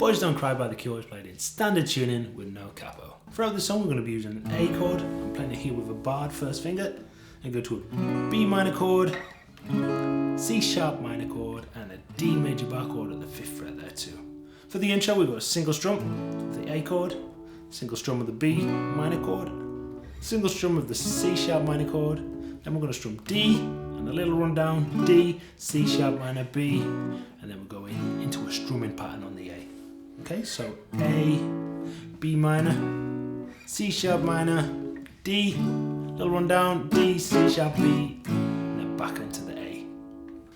Boys Don't Cry by the Cure is played in standard tuning with no capo. Throughout the song we're going to be using an A chord. I'm playing it here with a barred first finger, and go to a B minor chord, C sharp minor chord, and a D major bar chord at the 5th fret there too. For the intro we've got a single strum of the A chord, single strum of the B minor chord, single strum of the C sharp minor chord, then we're going to strum D and a little rundown, D, C sharp minor, B, and then we're going into a strumming pattern on the A. Okay, so A, B minor, C sharp minor, D, little rundown, D, C sharp, B, and then back into the A.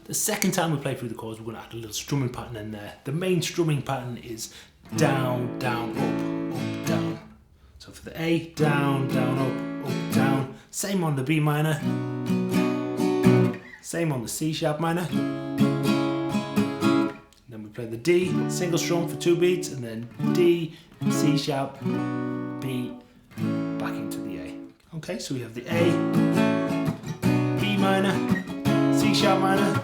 The second time we play through the chords we're going to add a little strumming pattern in there. The main strumming pattern is down, down, up, down. So for the A, down, down, up, down. Same on the B minor. Same on the C sharp minor. Then we play the D, single strum for 2 beats, and then D, C sharp, B, back into the A. Okay, so we have the A, B minor, C sharp minor,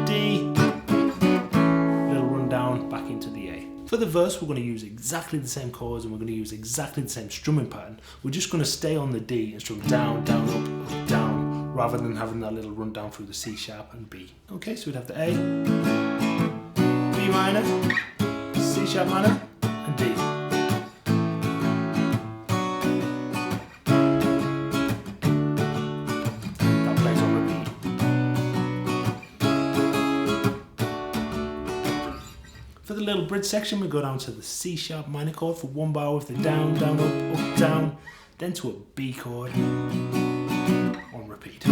D, little rundown, back into the A. For the verse we're going to use exactly the same chords and we're going to use exactly the same strumming pattern. We're just going to stay on the D and strum down, down, up, down, rather than having that little run down through the C sharp and B. Okay, so we'd have the A, B minor, C sharp minor, and D. That plays on repeat. For the little bridge section we go down to the C sharp minor chord for 1 bar with the down, down, up, down, then to a B chord on repeat.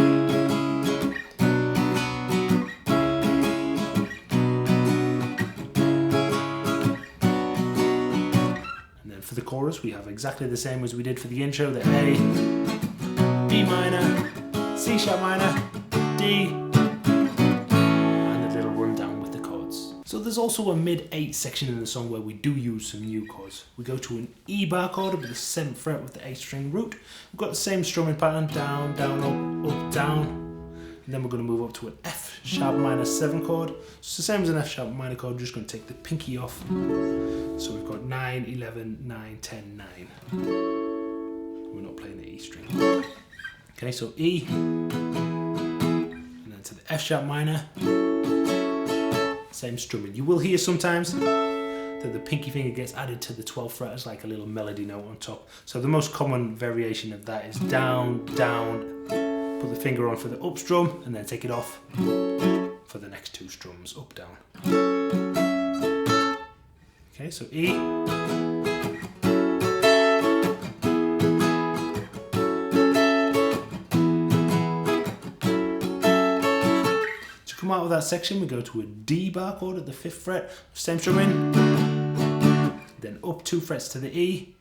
For the chorus we have exactly the same as we did for the intro, the A, B minor, C sharp minor, D, and a little rundown with the chords. So there's also a mid-8 section in the song where we do use some new chords. We go to an E bar chord with the 7th fret with the 8th string root. We've got the same strumming pattern, down, down, up, down. And then we're going to move up to an F sharp minor 7 chord. So the same as an F sharp minor chord, just going to take the pinky off. So we've got 9, 11, 9, 10, 9. We're not playing the E string. Okay, so E, and then to the F sharp minor, same strumming. You will hear sometimes that the pinky finger gets added to the 12th fret as like a little melody note on top. So the most common variation of that is down, down, put the finger on for the up strum and then take it off for the next 2 strums, up, down. Okay, so E, to come out of that section we go to a D bar chord at the 5th fret, same strumming, then up 2 frets to the E,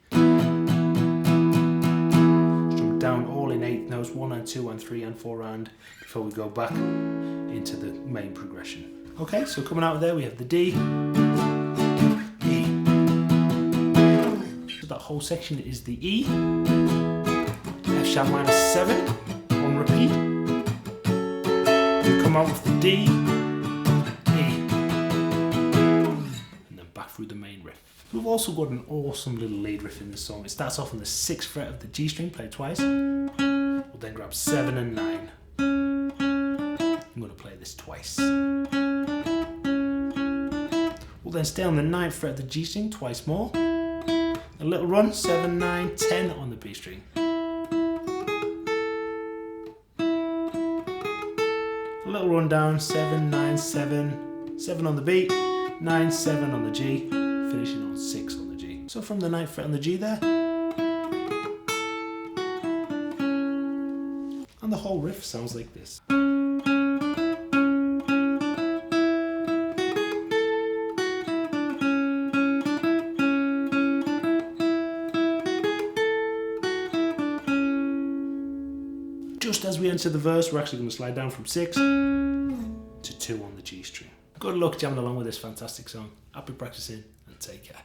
down all in 8th notes, 1 and 2 and 3 and 4 and, before we go back into the main progression. Okay, so coming out of there we have the D, E. So that whole section is the E, F sharp minor 7 on repeat. We come out with the D, E, and then back through the main riff. We've also got an awesome little lead riff in this song. It starts off on the 6th fret of the G string, played twice. We'll then grab 7 and 9. I'm going to play this twice. We'll then stay on the 9th fret of the G string twice more. A little run, 7, 9, 10 on the B string. A little run down, 7, 9, 7, 7 on the B, 9, 7 on the G. Finishing on 6 on the G. So from the 9th fret on the G there, and the whole riff sounds like this. Just as we enter the verse, we're actually going to slide down from 6 to 2 on the G string. Good luck jamming along with this fantastic song. Happy practicing and take care.